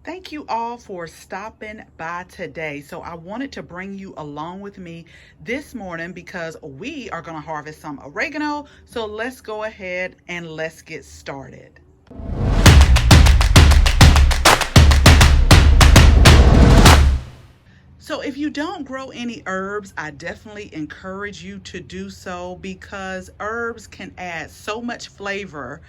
Thank you all for stopping by today. So I wanted to bring you along with me this morning because we are going to harvest some oregano. So let's go ahead and let's get started. So if you don't grow any herbs, I definitely encourage you to do so because herbs can add so much flavor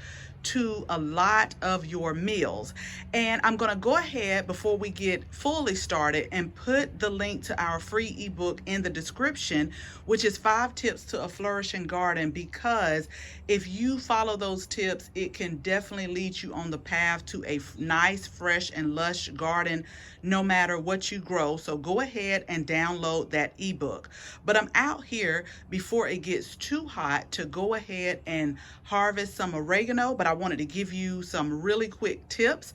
to a lot of your meals. And I'm going to go ahead before we get fully started and put the link to our free ebook in the description, which is 5 tips to a flourishing garden, because if you follow those tips, it can definitely lead you on the path to a nice, fresh, and lush garden no matter what you grow. So go ahead and download that ebook. But I'm out here before it gets too hot to go ahead and harvest some oregano, but I wanted to give you some really quick tips.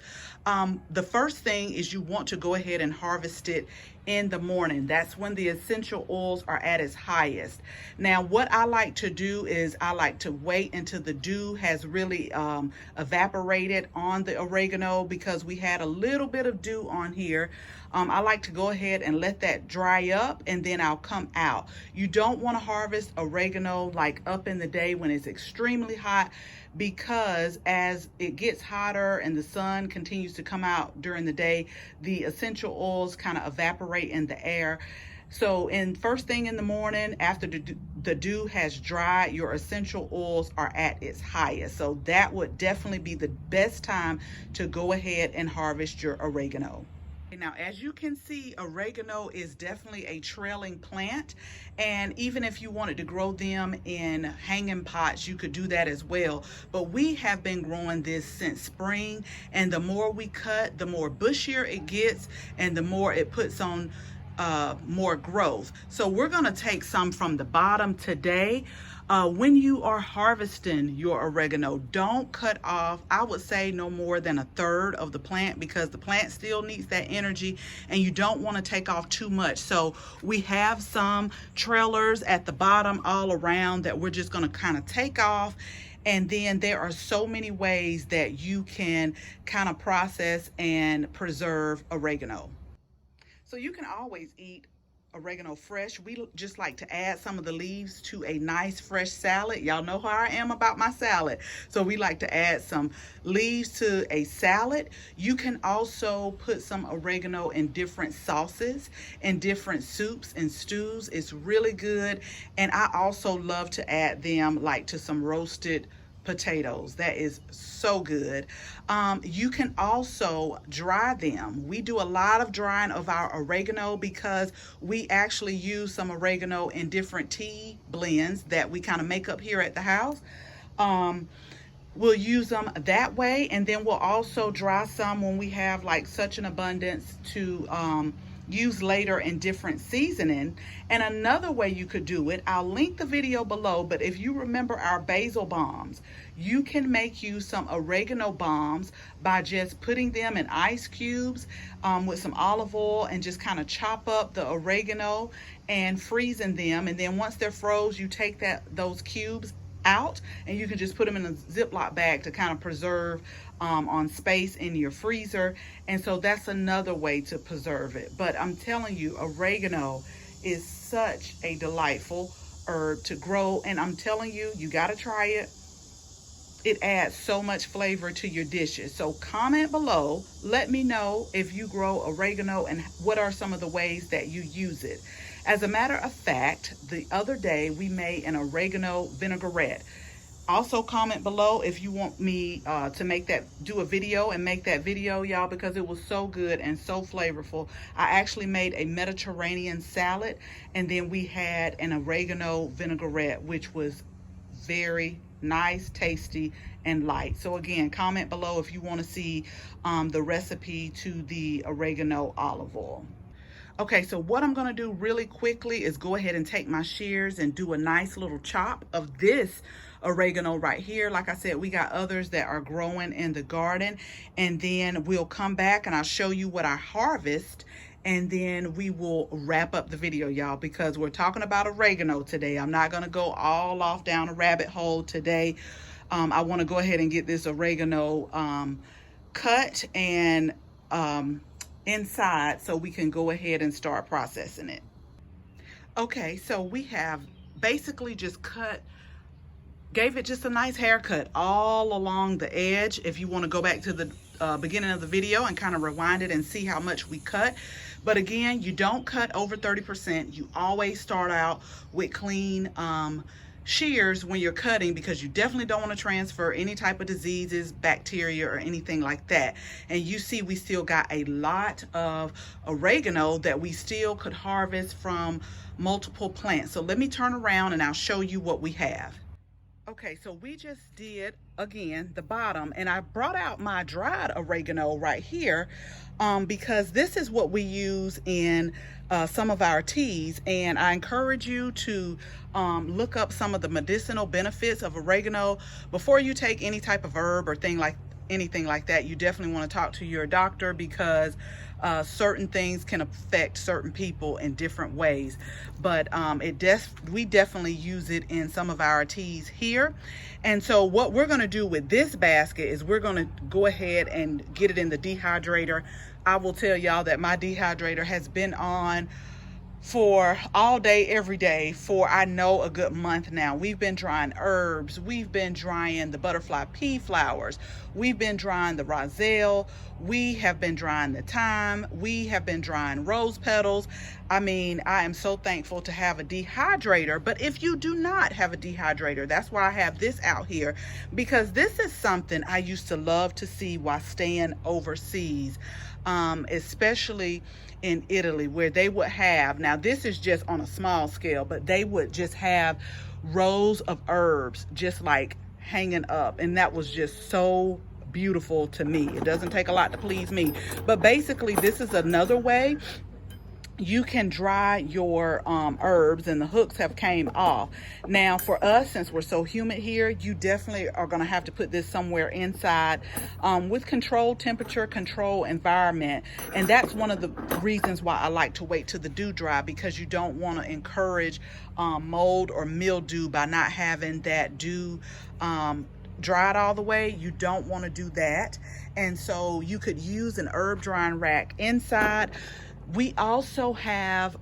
The first thing is you want to go ahead and harvest it in the morning. That's when the essential oils are at its highest. Now, what I like to do is I like to wait until the dew has really evaporated on the oregano, because we had a little bit of dew on here. I like to go ahead and let that dry up, and then I'll come out. You don't want to harvest oregano like up in the day when it's extremely hot, because as it gets hotter and the sun continues to come out during the day, the essential oils kind of evaporate in the air. So in first thing in the morning, after the dew has dried, your essential oils are at its highest. So that would definitely be the best time to go ahead and harvest your oregano. Now, as you can see, oregano is definitely a trailing plant, and even if you wanted to grow them in hanging pots, you could do that as well. But we have been growing this since spring, and the more we cut, the more bushier it gets, and the more it puts on more growth. So we're going to take some from the bottom today. When you are harvesting your oregano, don't cut off, I would say, no more than a third of the plant, because the plant still needs that energy and you don't want to take off too much. So we have some trailers at the bottom all around that we're just going to kind of take off. And then there are so many ways that you can kind of process and preserve oregano. So you can always eat oregano fresh. We just like to add some of the leaves to a nice fresh salad. Y'all know how I am about my salad. So we like to add some leaves to a salad. You can also put some oregano in different sauces and different soups and stews. It's really good. And I also love to add them like to some roasted potatoes. That is so good. You can also dry them. We do a lot of drying of our oregano because we actually use some oregano in different tea blends that we kind of make up here at the house. We'll use them that way, and then we'll also dry some when we have like such an abundance to use later in different seasoning. And another way you could do it, I'll link the video below, but if you remember our basil bombs, you can make you some oregano bombs by just putting them in ice cubes with some olive oil, and just kind of chop up the oregano and freezing them. And then once they're froze, you take those cubes out, and you can just put them in a Ziploc bag to kind of preserve on space in your freezer. And so that's another way to preserve it. But I'm telling you, oregano is such a delightful herb to grow, and I'm telling you, you got to try it. It adds so much flavor to your dishes. So comment below, let me know if you grow oregano and what are some of the ways that you use it. As a matter of fact, the other day we made an oregano vinaigrette. Also comment below if you want me to do a video and make that video, y'all, because it was so good and so flavorful. I actually made a Mediterranean salad, and then we had an oregano vinaigrette, which was very nice, tasty, and light. So again, comment below if you want to see the recipe to the oregano olive oil. Okay, so what I'm going to do really quickly is go ahead and take my shears and do a nice little chop of this oregano right here. Like I said, we got others that are growing in the garden, and then we'll come back and I'll show you what I harvest, and then we will wrap up the video, y'all, because we're talking about oregano today. I'm not going to go all off down a rabbit hole today. I want to go ahead and get this oregano cut and inside so we can go ahead and start processing it. Okay, so we have basically just gave it just a nice haircut all along the edge. If you want to go back to the beginning of the video and kind of rewind it and see how much we cut. But again, you don't cut over 30%. You always start out with clean shears when you're cutting, because you definitely don't want to transfer any type of diseases, bacteria, or anything like that. And you see we still got a lot of oregano that we still could harvest from multiple plants. So let me turn around and I'll show you what we have. Okay, so we just did, again, the bottom, and I brought out my dried oregano right here because this is what we use in some of our teas, and I encourage you to look up some of the medicinal benefits of oregano before you take any type of herb or anything like that. You definitely want to talk to your doctor, because certain things can affect certain people in different ways. But we definitely use it in some of our teas here. And so what we're going to do with this basket is we're going to go ahead and get it in the dehydrator. I will tell y'all that my dehydrator has been on for all day, every day for, I know, a good month now. We've been drying herbs. We've been drying the butterfly pea flowers. We've been drying the roselle. We have been drying the thyme. We have been drying rose petals. I mean, I am so thankful to have a dehydrator. But if you do not have a dehydrator, that's why I have this out here, because this is something I used to love to see while staying overseas, especially in Italy, where they would have, now this is just on a small scale, but they would just have rows of herbs just like hanging up, and that was just so beautiful to me. It doesn't take a lot to please me, but basically this is another way you can dry your herbs, and the hooks have came off. Now for us, since we're so humid here, you definitely are going to have to put this somewhere inside with controlled temperature, controlled environment. And that's one of the reasons why I like to wait till the dew dry, because you don't want to encourage mold or mildew by not having that dew dried all the way. You don't want to do that. And so you could use an herb drying rack inside. We also have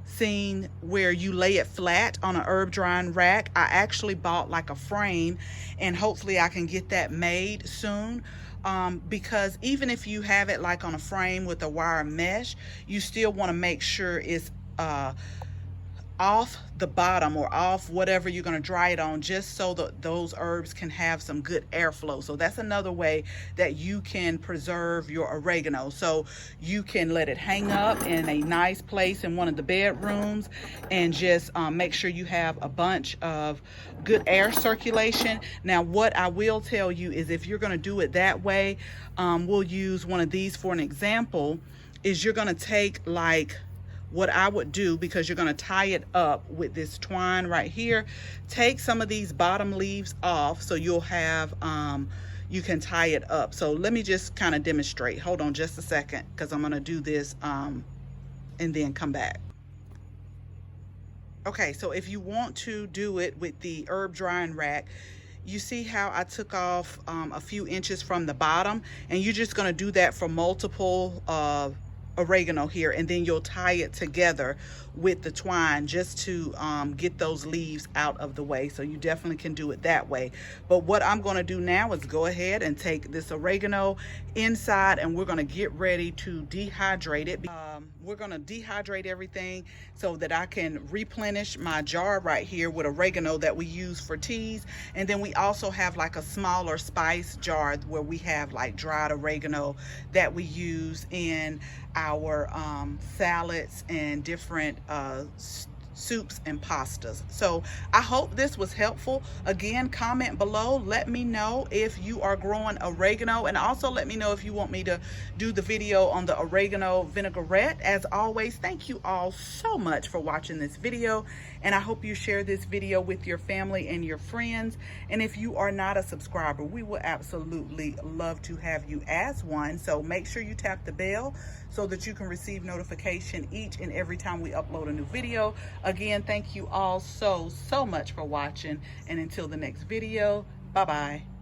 seen where you lay it flat on an herb drying rack. I actually bought like a frame, and hopefully I can get that made soon, because even if you have it like on a frame with a wire mesh, you still want to make sure it's off the bottom or off whatever you're going to dry it on, just so that those herbs can have some good airflow. So that's another way that you can preserve your oregano. So you can let it hang up in a nice place in one of the bedrooms, and just make sure you have a bunch of good air circulation. Now what I will tell you is, if you're going to do it that way, we'll use one of these for an example, is you're going to take like what I would do, because you're going to tie it up with this twine right here. Take some of these bottom leaves off so you'll have you can tie it up. So let me just kind of demonstrate. Hold on just a second, because I'm going to do this and then come back. Okay, so if you want to do it with the herb drying rack, you see how I took off a few inches from the bottom, and you're just going to do that for multiple oregano here, and then you'll tie it together with the twine just to get those leaves out of the way. So you definitely can do it that way. But what I'm going to do now is go ahead and take this oregano inside, and we're going to get ready to dehydrate it. We're going to dehydrate everything so that I can replenish my jar right here with oregano that we use for teas. And then we also have like a smaller spice jar where we have like dried oregano that we use in our salads and different soups and pastas. So I hope this was helpful. Again, comment below, let me know if you are growing oregano, and also let me know if you want me to do the video on the oregano vinaigrette. As always, thank you all so much for watching this video, and I hope you share this video with your family and your friends. And if you are not a subscriber, we will absolutely love to have you as one. So make sure you tap the bell so that you can receive notification each and every time we upload a new video. Again, thank you all so much for watching, and until the next video, bye-bye.